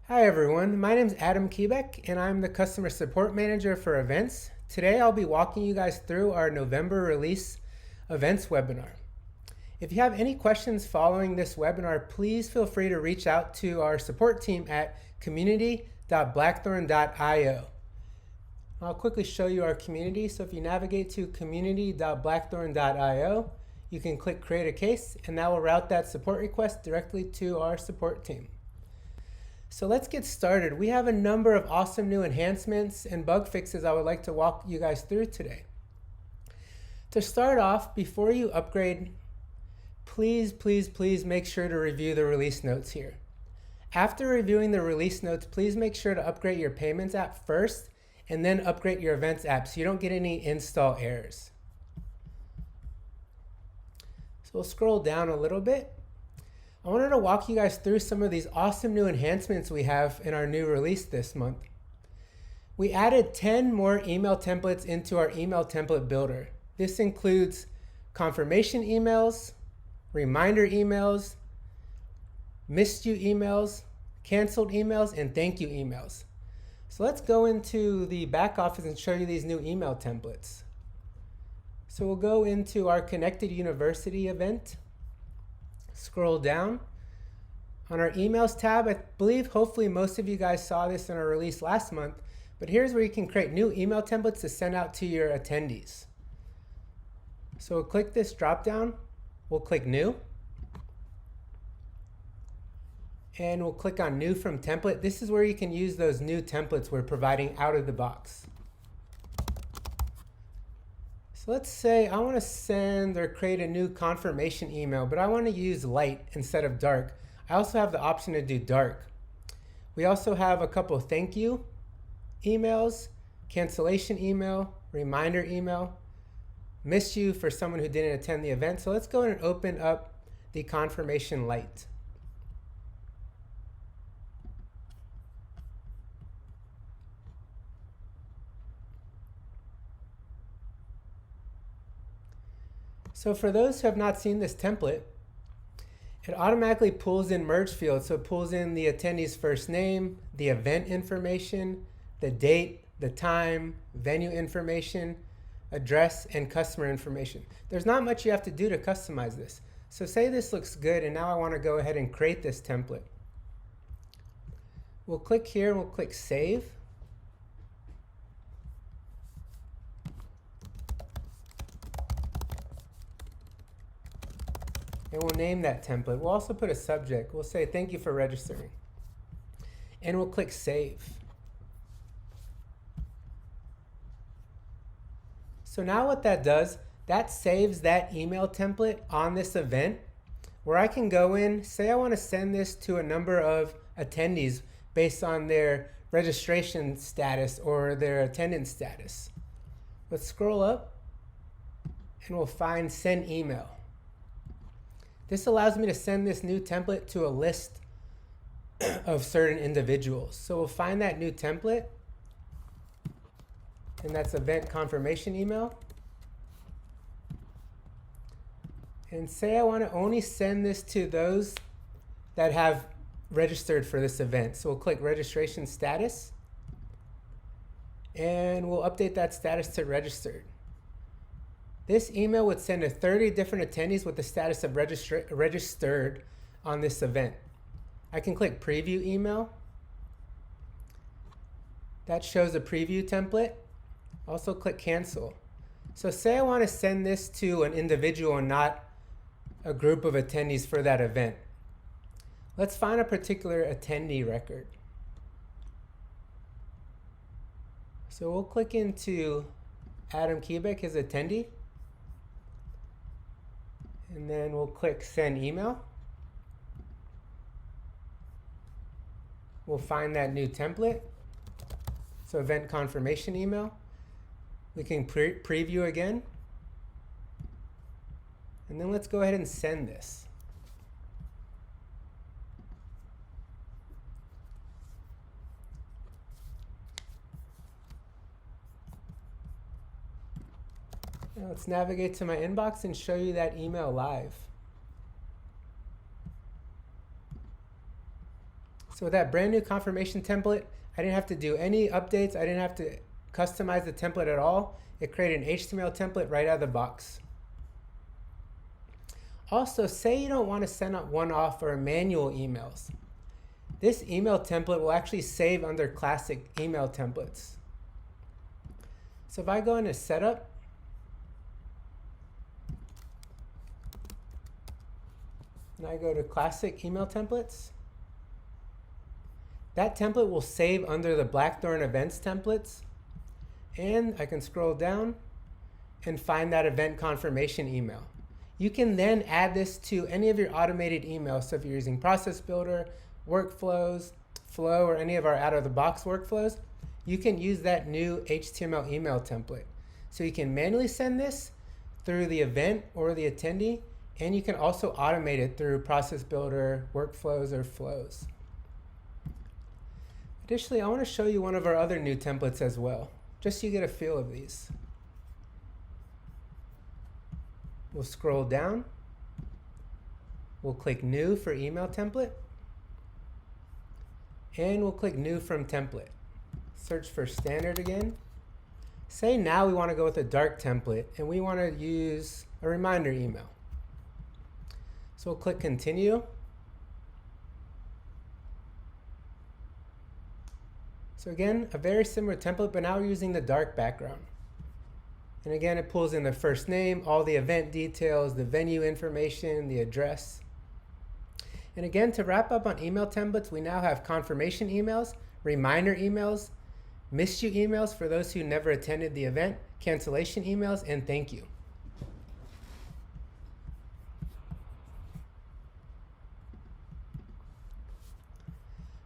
Hi everyone, my name is Adam Kebeck and I'm the Customer Support Manager for Events. Today I'll be walking you guys through our November release events webinar. If you have any questions following this webinar, please feel free to reach out to our support team at community.blackthorn.io. I'll quickly show you our community. So if you navigate to community.blackthorn.io, you can click Create a Case and that will route that support request directly to our support team. So let's get started. We have a number of awesome new enhancements and bug fixes I would like to walk you guys through today. To start off, before you upgrade, please make sure to review the release notes here. After reviewing the release notes, please make sure to upgrade your payments app first and then upgrade your events app so you don't get any install errors. So we'll scroll down a little bit. I wanted to walk you guys through some of these awesome new enhancements we have in our new release this month. We added 10 more email templates into our email template builder. This includes confirmation emails, reminder emails, missed you emails, canceled emails, and thank you emails. So let's go into the back office and show you these new email templates. So we'll go into our Connected University event. Scroll down. On our emails tab, I believe hopefully most of you guys saw this in our release last month, but here's where you can create new email templates to send out to your attendees. So we'll click this drop down, we'll click New, and we'll click on New from Template. This is where you can use those new templates we're providing out of the box. So let's say I want to send or create a new confirmation email, but I want to use light instead of dark. I also have the option to do dark. We also have a couple thank you emails, cancellation email, reminder email, missed you for someone who didn't attend the event. So let's go ahead and open up the confirmation light. So for those who have not seen this template, it automatically pulls in merge fields. So it pulls in the attendee's first name, the event information, the date, the time, venue information, address, and customer information. There's not much you have to do to customize this. So say this looks good, and now I want to go ahead and create this template. We'll click here, and we'll click Save. And we'll name that template. We'll also put a subject. We'll say, thank you for registering. And we'll click Save. So now what that does, that saves that email template on this event where I can go in, say I want to send this to a number of attendees based on their registration status or their attendance status. Let's scroll up and we'll find Send Email. This allows me to send this new template to a list of certain individuals. So we'll find that new template, and that's event confirmation email. And say I want to only send this to those that have registered for this event. So we'll click registration status, and we'll update that status to registered. This email would send to 30 different attendees with the status of registered on this event. I can click Preview Email. That shows a preview template. Also click Cancel. So say I want to send this to an individual and not a group of attendees for that event. Let's find a particular attendee record. So we'll click into Adam Kebeck, his attendee. And then we'll click Send Email. We'll find that new template. So event confirmation email. We can preview again. And then let's go ahead and send this. Now let's navigate to my inbox and show you that email live. So with that brand new confirmation template, I didn't have to do any updates. I didn't have to customize the template at all. It created an HTML template right out of the box. Also, say you don't want to send out one-off or manual emails. This email template will actually save under classic email templates. So if I go into setup, and I go to classic email templates, that template will save under the Blackthorn Events templates. And I can scroll down and find that event confirmation email. You can then add this to any of your automated emails. So if you're using Process Builder, Workflows, Flow, or any of our out-of-the-box workflows, you can use that new HTML email template. So you can manually send this through the event or the attendee, and you can also automate it through Process Builder, Workflows, or Flows. Additionally, I want to show you one of our other new templates as well, just so you get a feel of these. We'll scroll down. We'll click New for email template. And we'll click New from template. Search for standard again. Say now we want to go with a dark template and we want to use a reminder email. So we'll click Continue. So again, a very similar template, but now we're using the dark background. And again, it pulls in the first name, all the event details, the venue information, the address. And again, to wrap up on email templates, we now have confirmation emails, reminder emails, missed you emails for those who never attended the event, cancellation emails, and thank you.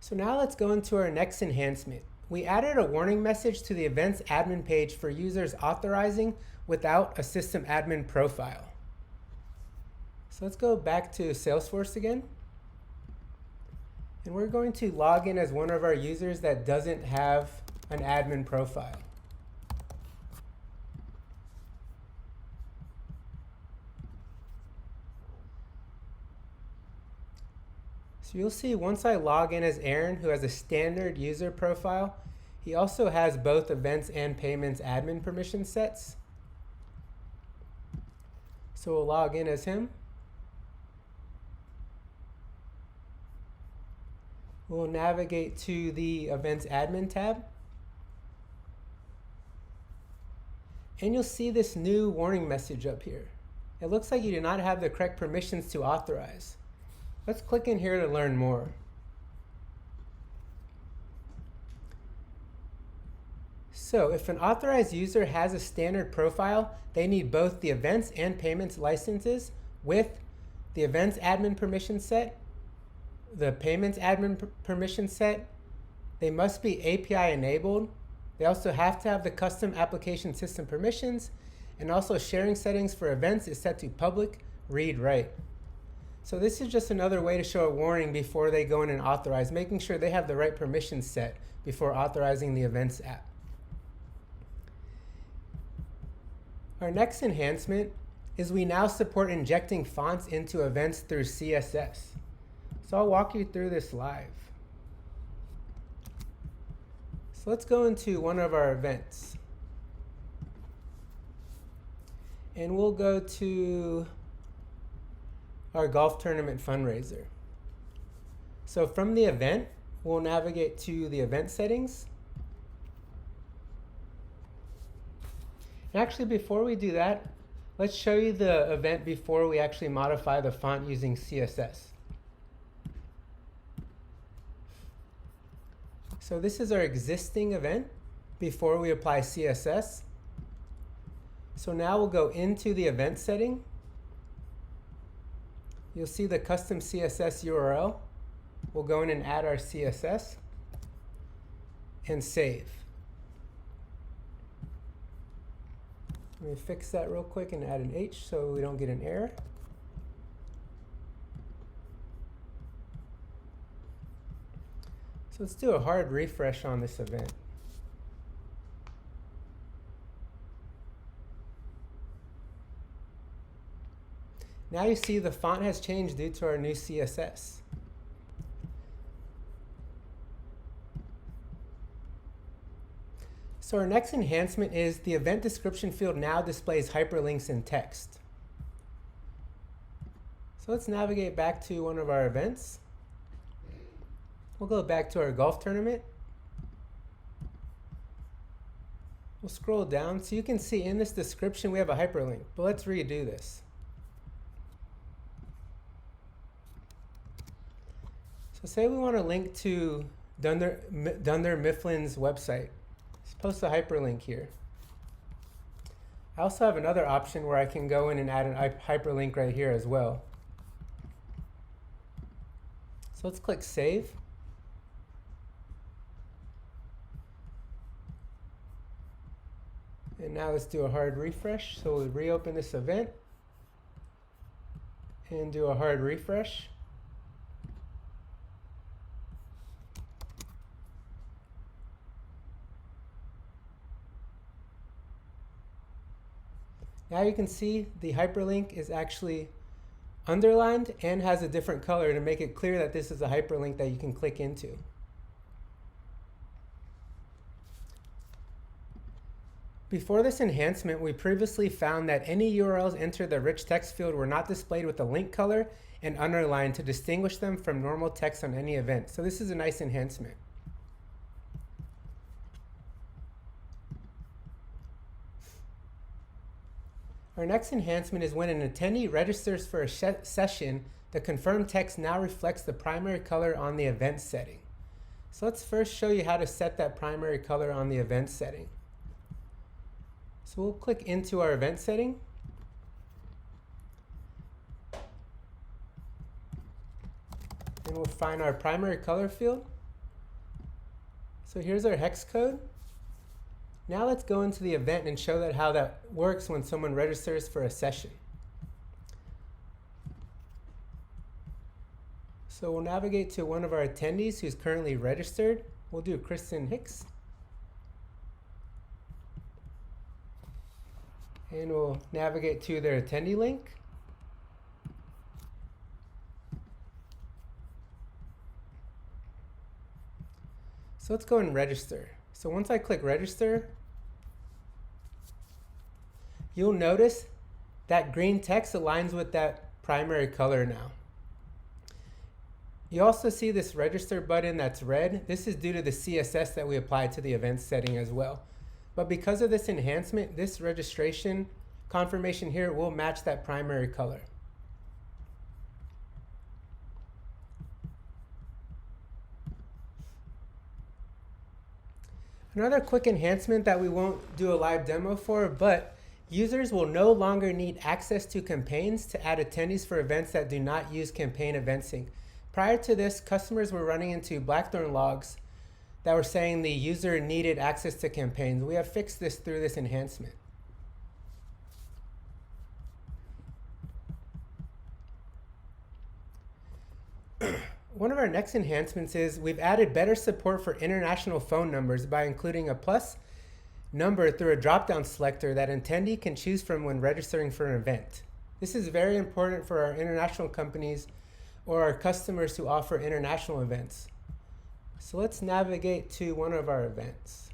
So now let's go into our next enhancement. We added a warning message to the events admin page for users authorizing without a system admin profile. So let's go back to Salesforce again. And we're going to log in as one of our users that doesn't have an admin profile. So you'll see once I log in as Aaron, who has a standard user profile, he also has both events and payments admin permission sets. So we'll log in as him. We'll navigate to the events admin tab. And you'll see this new warning message up here. It looks like you do not have the correct permissions to authorize. Let's click in here to learn more. So if an authorized user has a standard profile, they need both the events and payments licenses with the events admin permission set, the payments admin permission set. They must be API enabled. They also have to have the custom application system permissions, and also sharing settings for events is set to public, read, write. So this is just another way to show a warning before they go in and authorize, making sure they have the right permissions set before authorizing the events app. Our next enhancement is we now support injecting fonts into events through CSS. So I'll walk you through this live. So let's go into one of our events. And we'll go to our golf tournament fundraiser. So from the event, we'll navigate to the event settings. And actually, before we do that, let's show you the event before we actually modify the font using CSS. So this is our existing event before we apply CSS. So now we'll go into the event setting. You'll see the custom CSS URL. We'll go in and add our CSS and save. Let me fix that real quick and add an H so we don't get an error. So let's do a hard refresh on this event. Now you see the font has changed due to our new CSS. So our next enhancement is the event description field now displays hyperlinks in text. So let's navigate back to one of our events. We'll go back to our golf tournament. We'll scroll down so you can see in this description we have a hyperlink, but let's redo this. So say we want to link to Dunder Mifflin's website. Let's post a hyperlink here. I also have another option where I can go in and add a hyperlink right here as well. So let's click Save. And now let's do a hard refresh. So we'll reopen this event and do a hard refresh. Now you can see the hyperlink is actually underlined and has a different color to make it clear that this is a hyperlink that you can click into. Before this enhancement, we previously found that any URLs entered the rich text field were not displayed with a link color and underlined to distinguish them from normal text on any event. So this is a nice enhancement. Our next enhancement is when an attendee registers for a session, the confirmed text now reflects the primary color on the event setting. So let's first show you how to set that primary color on the event setting. So we'll click into our event setting. And we'll find our primary color field. So here's our hex code. Now let's go into the event and show that how that works when someone registers for a session. So we'll navigate to one of our attendees who's currently registered. We'll do Kristen Hicks. And we'll navigate to their attendee link. So let's go and register. So once I click register, you'll notice that green text aligns with that primary color now. You also see this register button that's red. This is due to the CSS that we applied to the event setting as well. But because of this enhancement, this registration confirmation here will match that primary color. Another quick enhancement that we won't do a live demo for, but users will no longer need access to campaigns to add attendees for events that do not use campaign event sync. Prior to this, customers were running into Blackthorn logs that were saying the user needed access to campaigns. We have fixed this through this enhancement. One of our next enhancements is we've added better support for international phone numbers by including a plus number through a drop-down selector that an attendee can choose from when registering for an event. This is very important for our international companies or our customers who offer international events. So let's navigate to one of our events.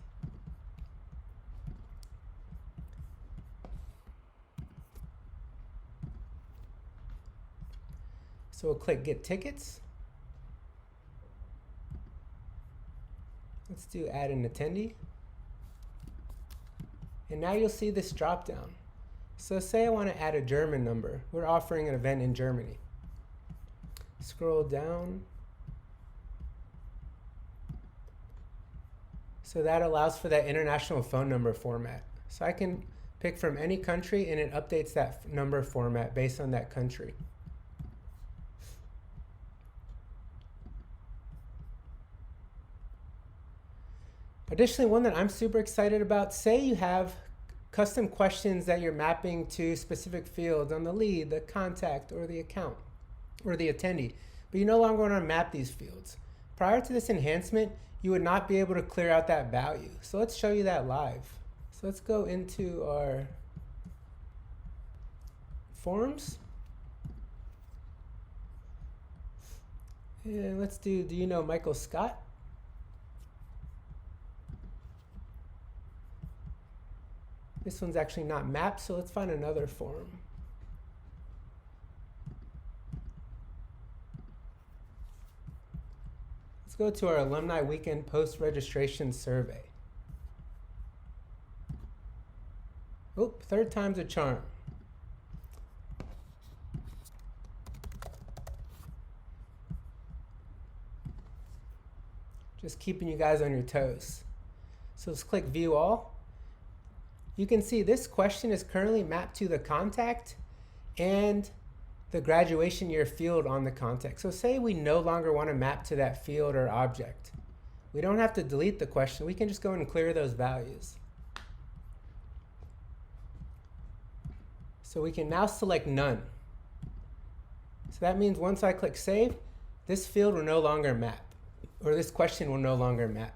So we'll click Get Tickets. Let's do Add an Attendee. And now you'll see this drop down. So say I want to add a German number. We're offering an event in Germany. Scroll down. So that allows for that international phone number format. So I can pick from any country and it updates that number format based on that country. Additionally, one that I'm super excited about, say you have custom questions that you're mapping to specific fields on the lead, the contact, or the account, or the attendee, but you no longer want to map these fields. Prior to this enhancement, you would not be able to clear out that value. So let's show you that live. So let's go into our forms. And let's do you know Michael Scott? This one's actually not mapped, so let's find another form. Let's go to our Alumni Weekend Post-Registration Survey. Oop, third time's a charm. Just keeping you guys on your toes. So let's click View All. You can see this question is currently mapped to the contact and the graduation year field on the contact. So say we no longer want to map to that field or object. We don't have to delete the question. We can just go in and clear those values. So we can now select None. So that means once I click Save, this field will no longer map, or this question will no longer map.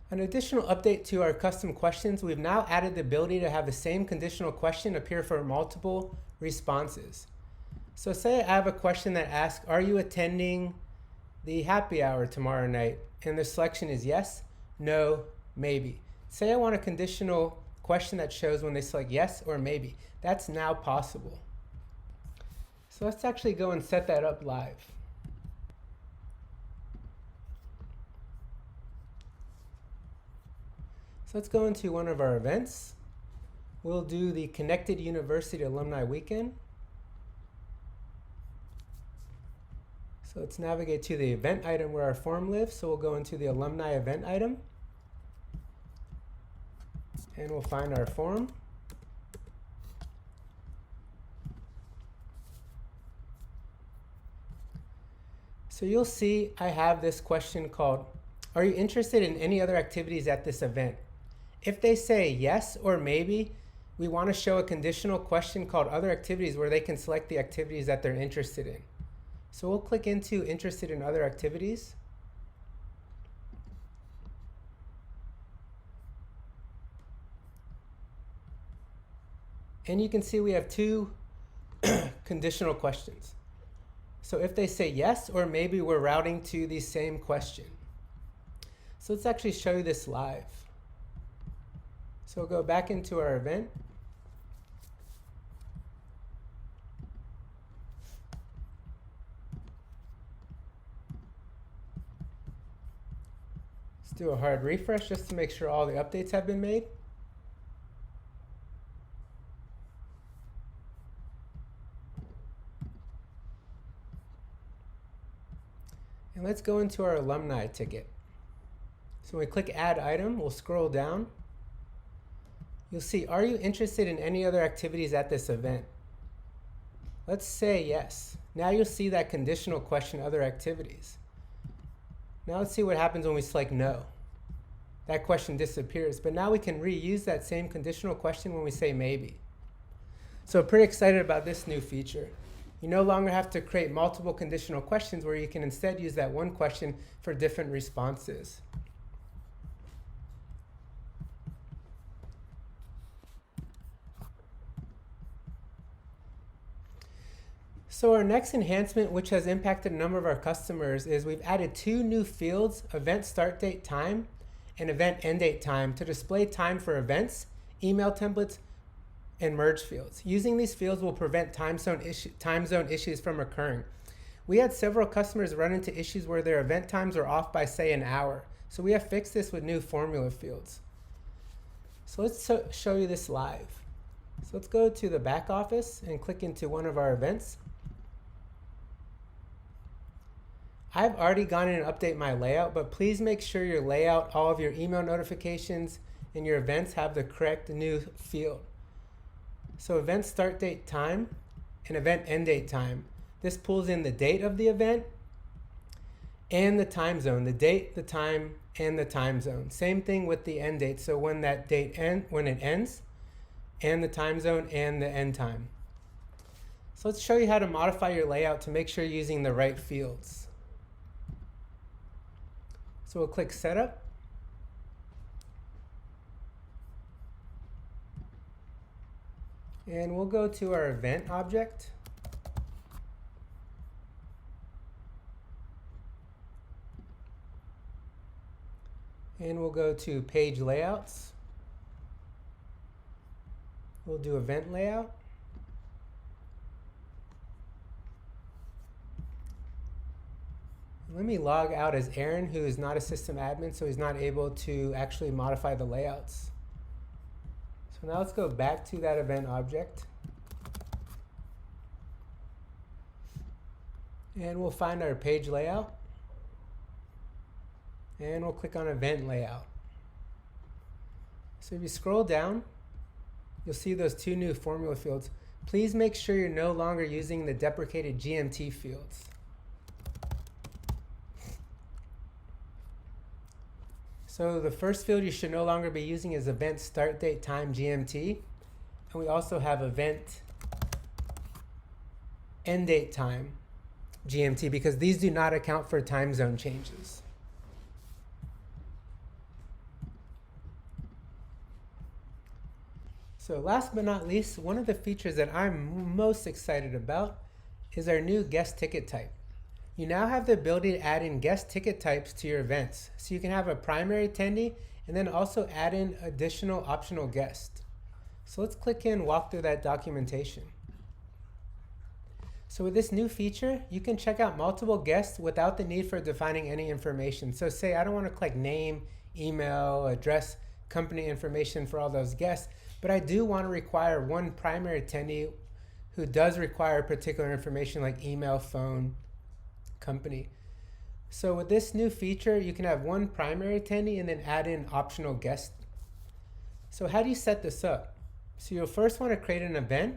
An additional update to our custom questions, we've now added the ability to have the same conditional question appear for multiple responses. So say I have a question that asks, are you attending the happy hour tomorrow night? And the selection is yes, no, maybe. Say I want a conditional question that shows when they select yes or maybe. That's now possible. So let's actually go and set that up live. So let's go into one of our events. We'll do the Connected University Alumni Weekend. So let's navigate to the event item where our form lives. So we'll go into the alumni event item. And we'll find our form. So you'll see I have this question called, are you interested in any other activities at this event? If they say yes or maybe, we want to show a conditional question called other activities where they can select the activities that they're interested in. So we'll click into interested in other activities. And you can see we have two conditional questions. So if they say yes or maybe, we're routing to the same question. So let's actually show you this live. So we'll go back into our event. Let's do a hard refresh just to make sure all the updates have been made. And let's go into our alumni ticket. So when we click Add Item, we'll scroll down. You'll see, are you interested in any other activities at this event? Let's say yes. Now you'll see that conditional question, other activities. Now let's see what happens when we select no. That question disappears, but now we can reuse that same conditional question when we say maybe. So pretty excited about this new feature. You no longer have to create multiple conditional questions where you can instead use that one question for different responses. So our next enhancement, which has impacted a number of our customers, is we've added two new fields, event start date time and event end date time, to display time for events, email templates, and merge fields. Using these fields will prevent time zone issues from occurring. We had several customers run into issues where their event times are off by, say, an hour. So we have fixed this with new formula fields. So let's show you this live. So let's go to the back office and click into one of our events. I've already gone in and updated my layout, but please make sure your layout, all of your email notifications, and your events have the correct new field. So event start date time and event end date time. This pulls in the date of the event and the time zone, the date, the time, and the time zone. Same thing with the end date. So when that date when it ends, and the time zone and the end time. So let's show you how to modify your layout to make sure you're using the right fields. So we'll click Setup. And we'll go to our event object. And we'll go to page layouts. We'll do event layout. Let me log out as Aaron, who is not a system admin, so he's not able to actually modify the layouts. So now let's go back to that event object. And we'll find our page layout. And we'll click on event layout. So if you scroll down, you'll see those two new formula fields. Please make sure you're no longer using the deprecated GMT fields. So the first field you should no longer be using is event start date time GMT. And we also have event end date time GMT because these do not account for time zone changes. So last but not least, one of the features that I'm most excited about is our new guest ticket type. You now have the ability to add in guest ticket types to your events. So you can have a primary attendee and then also add in additional optional guests. So let's click in and walk through that documentation. So with this new feature, you can check out multiple guests without the need for defining any information. So say I don't want to collect name, email, address, company information for all those guests, but I do want to require one primary attendee who does require particular information like email, phone, company. So with this new feature, you can have one primary attendee and then add in optional guests. So how do you set this up? So you'll first want to create an event.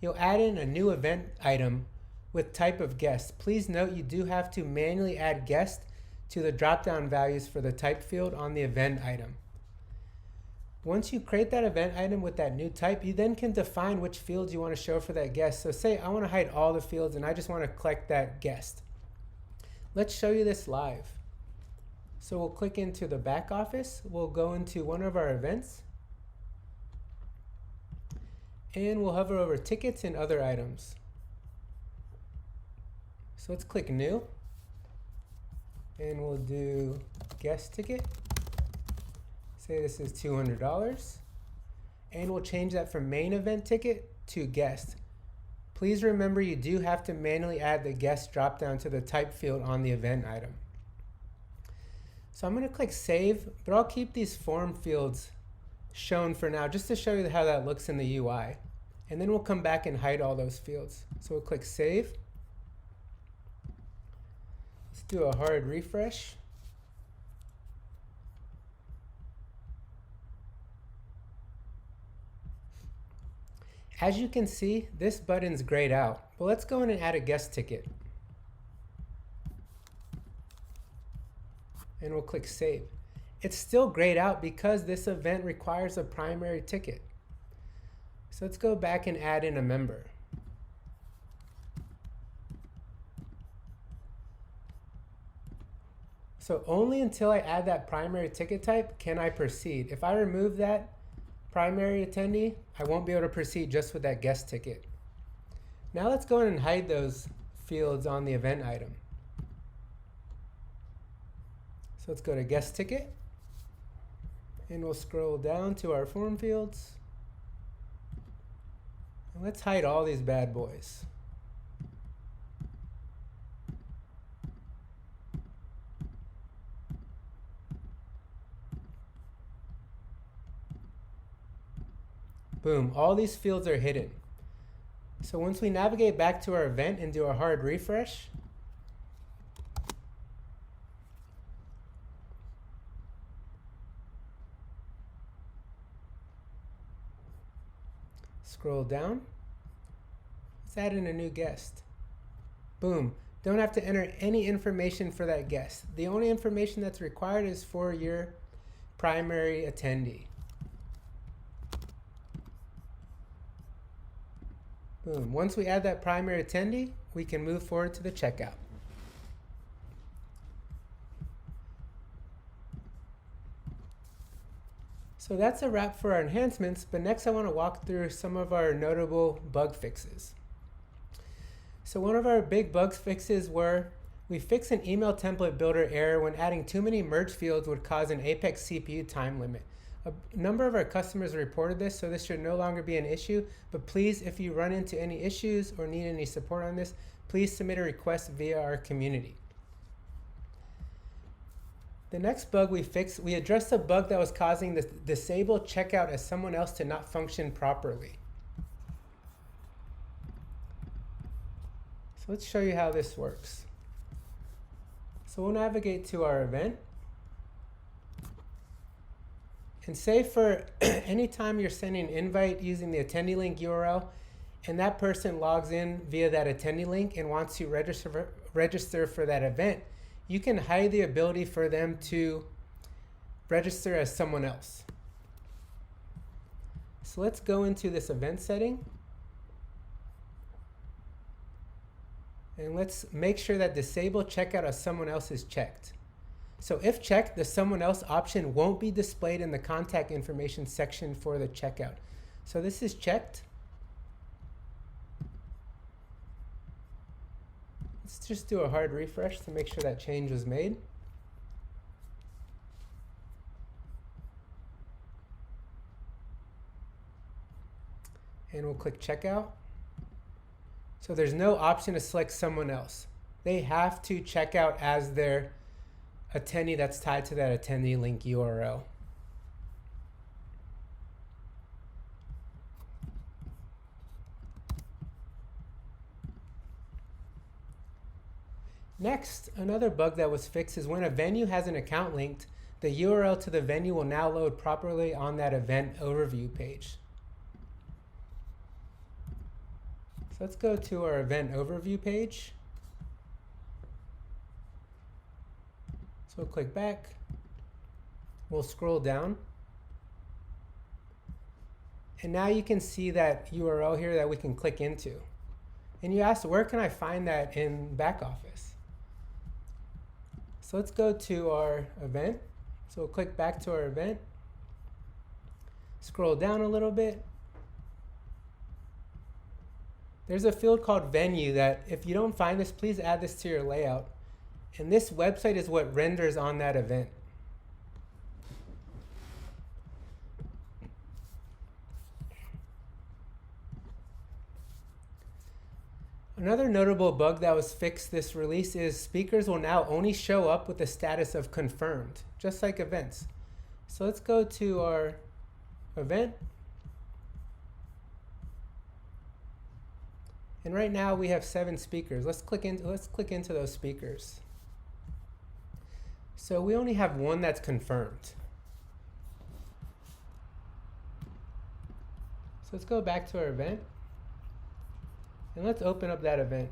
You'll add in a new event item with type of guest. Please note you do have to manually add guest to the drop-down values for the type field on the event item. Once you create that event item with that new type, you then can define which fields you want to show for that guest. So say I want to hide all the fields and I just want to collect that guest. Let's show you this live. So we'll click into the back office. We'll go into one of our events. And we'll hover over tickets and other items. So let's click new. And we'll do guest ticket. Say this is $200. And we'll change that from main event ticket to guest. Please remember you do have to manually add the guest dropdown to the type field on the event item. So I'm going to click save, but I'll keep these form fields shown for now just to show you how that looks in the UI. And then we'll come back and hide all those fields. So we'll click save. Let's do a hard refresh. As you can see, this button's grayed out, but let's go in and add a guest ticket. And we'll click save. It's still grayed out because this event requires a primary ticket. So let's go back and add in a member. So only until I add that primary ticket type can I proceed. If I remove that primary attendee, I won't be able to proceed just with that guest ticket. Now let's go in and hide those fields on the event item. So let's go to guest ticket, and we'll scroll down to our form fields. And let's hide all these bad boys. Boom, all these fields are hidden. So once we navigate back to our event and do a hard refresh, scroll down, let's add in a new guest. Boom, don't have to enter any information for that guest. The only information that's required is for your primary attendee. Boom. Once we add that primary attendee, we can move forward to the checkout. So that's a wrap for our enhancements, but next I want to walk through some of our notable bug fixes. So one of our big bug fixes were We fixed an email template builder error when adding too many merge fields would cause an Apex CPU time limit. A number of our customers reported this, so this should no longer be an issue, but please, if you run into any issues or need any support on this, please submit a request via our community. The next bug we fixed, we addressed a bug that was causing the disable checkout as someone else to not function properly. So let's show you how this works. So we'll navigate to our event. And say for any time you're sending an invite using the attendee link URL, and that person logs in via that attendee link and wants to register for that event, you can hide the ability for them to register as someone else. So let's go into this event setting. And let's make sure that disable checkout as someone else is checked. So if checked, the someone else option won't be displayed in the contact information section for the checkout. So this is checked. Let's just do a hard refresh to make sure that change was made. And we'll click checkout. So there's no option to select someone else. They have to check out as their attendee that's tied to that attendee link URL. Next, another bug that was fixed is when a venue has an account linked, the URL to the venue will now load properly on that event overview page. So let's go to our event overview page. So we'll click back. We'll scroll down. And now you can see that URL here that we can click into. And you asked, where can I find that in back office? So let's go to our event. So we'll click back to our event. Scroll down a little bit. There's a field called venue that if you don't find this, please add this to your layout. And this website is what renders on that event. Another notable bug that was fixed this release is speakers will now only show up with the status of confirmed, just like events. So let's go to our event. And right now we have 7 speakers. Let's click into those speakers. So we only have one that's confirmed. So let's go back to our event. And let's open up that event.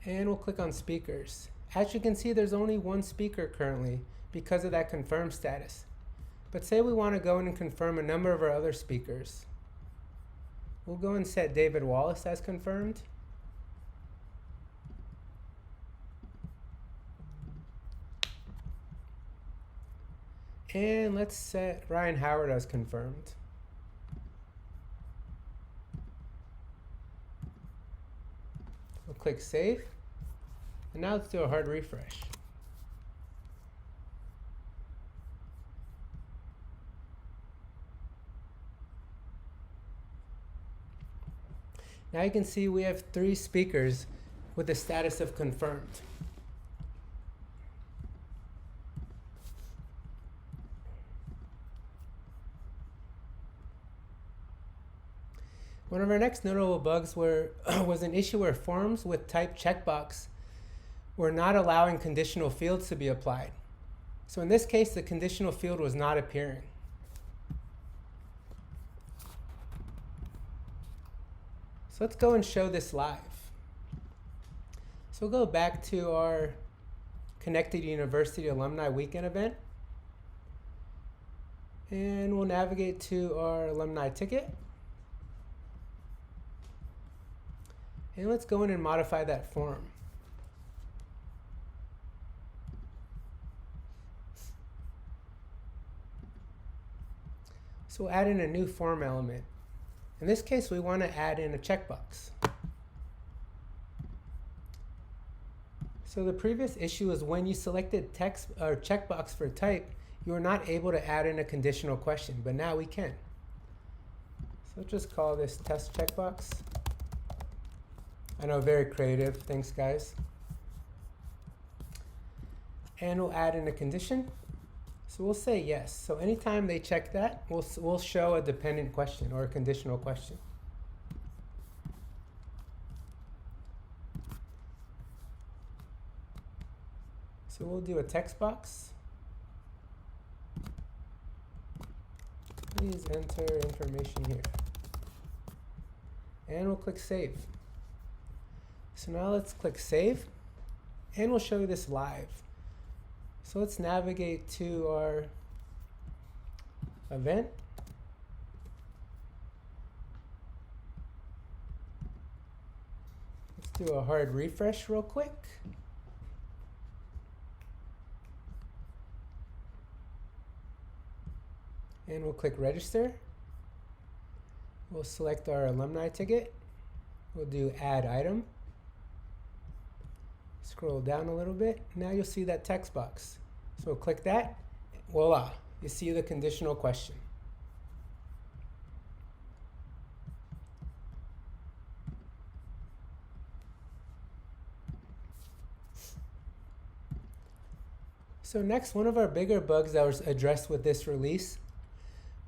And we'll click on speakers. As you can see, there's only one speaker currently because of that confirmed status. But say we want to go in and confirm a number of our other speakers. We'll go and set David Wallace as confirmed. And let's set Ryan Howard as confirmed. We'll click save. And now let's do a hard refresh. Now you can see we have 3 speakers with the status of confirmed. One of our next notable bugs was an issue where forms with type checkbox were not allowing conditional fields to be applied. So in this case, the conditional field was not appearing. So let's go and show this live. So we'll go back to our Connected University Alumni Weekend event. And we'll navigate to our alumni ticket. And let's go in and modify that form. So we'll add in a new form element. In this case, we want to add in a checkbox. So the previous issue is when you selected text or checkbox for type, you were not able to add in a conditional question, but now we can. So let's just call this test checkbox. I know, very creative. Thanks, guys. And we'll add in a condition. So we'll say yes. So anytime they check that, we'll show a dependent question or a conditional question. So we'll do a text box. Please enter information here. And we'll click save. So now let's click save, and we'll show you this live. So let's navigate to our event. Let's do a hard refresh real quick. And we'll click register. We'll select our alumni ticket. We'll do add item. Scroll down a little bit. Now you'll see that text box. So click that. Voila, you see the conditional question. So next, one of our bigger bugs that was addressed with this release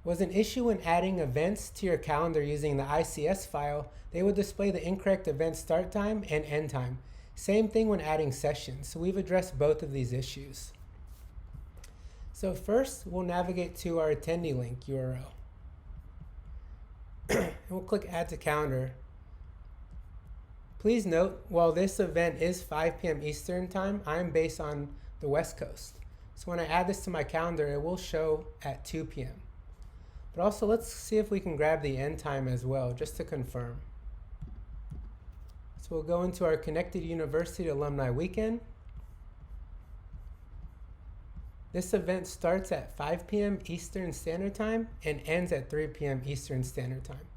was an issue when adding events to your calendar using the ICS file. They would display the incorrect event start time and end time. Same thing when adding sessions. So we've addressed both of these issues. So first, we'll navigate to our attendee link URL. And we'll click add to calendar. Please note, while this event is 5 p.m. Eastern time, I'm based on the West Coast. So when I add this to my calendar, it will show at 2 p.m. But also, let's see if we can grab the end time as well, just to confirm. So we'll go into our Connected University Alumni Weekend. This event starts at 5 p.m. Eastern Standard Time and ends at 3 p.m. Eastern Standard Time.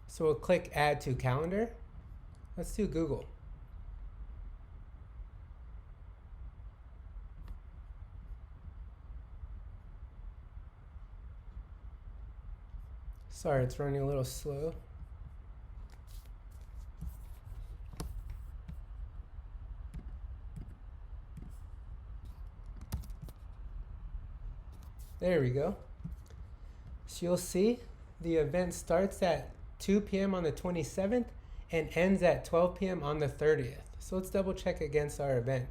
So we'll click Add to Calendar. Let's do Google. Sorry, it's running a little slow. There we go. So you'll see the event starts at 2 p.m. on the 27th and ends at 12 p.m. on the 30th. So let's double check against our event.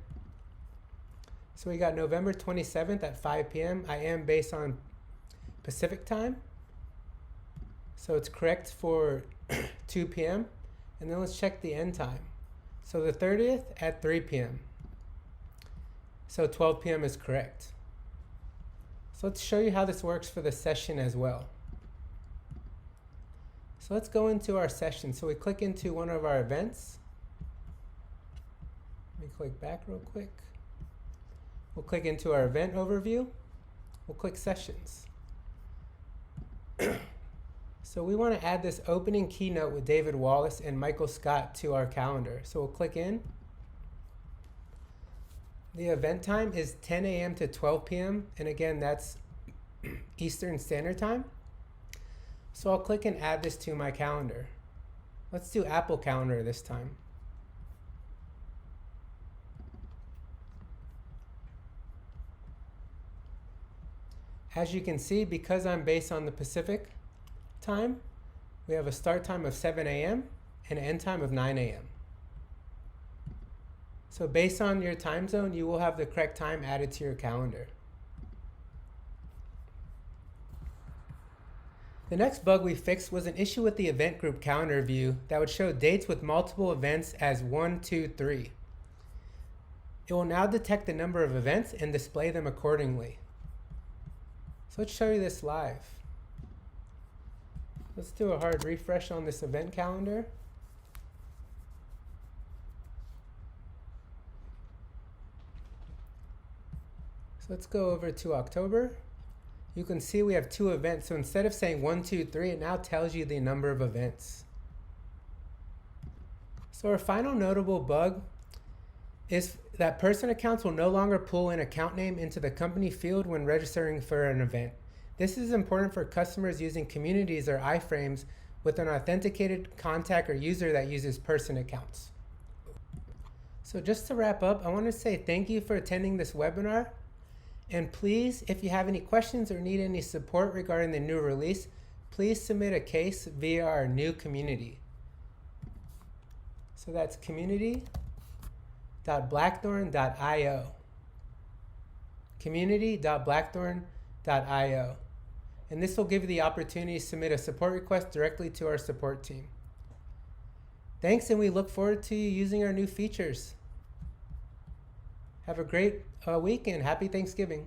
So we got November 27th at 5 p.m. I am based on Pacific time. So it's correct for 2 p.m. And then let's check the end time. So the 30th at 3 p.m. So 12 p.m. is correct. So let's show you how this works for the session as well. So let's go into our session. So we click into one of our events. Let me click back real quick. We'll click into our event overview. We'll click sessions. So we want to add this opening keynote with David Wallace and Michael Scott to our calendar. So we'll click in. The event time is 10 a.m. to 12 p.m. And again, that's Eastern Standard Time. So I'll click and add this to my calendar. Let's do Apple Calendar this time. As you can see, because I'm based on the Pacific time, we have a start time of 7 a.m. and an end time of 9 a.m. So based on your time zone, you will have the correct time added to your calendar. The next bug we fixed was an issue with the event group calendar view that would show dates with multiple events as 1, 2, 3. It will now detect the number of events and display them accordingly. So let's show you this live. Let's do a hard refresh on this event calendar. let's go over to October. You can see we have 2 events. So instead of saying 1, 2, 3, it now tells you the number of events. So our final notable bug is that person accounts will no longer pull an account name into the company field when registering for an event. This is important for customers using communities or iframes with an authenticated contact or user that uses person accounts. So just to wrap up, I want to say thank you for attending this webinar. And please, if you have any questions or need any support regarding the new release, please submit a case via our new community. So that's community.blackthorn.io. community.blackthorn.io. And this will give you the opportunity to submit a support request directly to our support team. Thanks, and we look forward to you using our new features. Have a great week and happy Thanksgiving.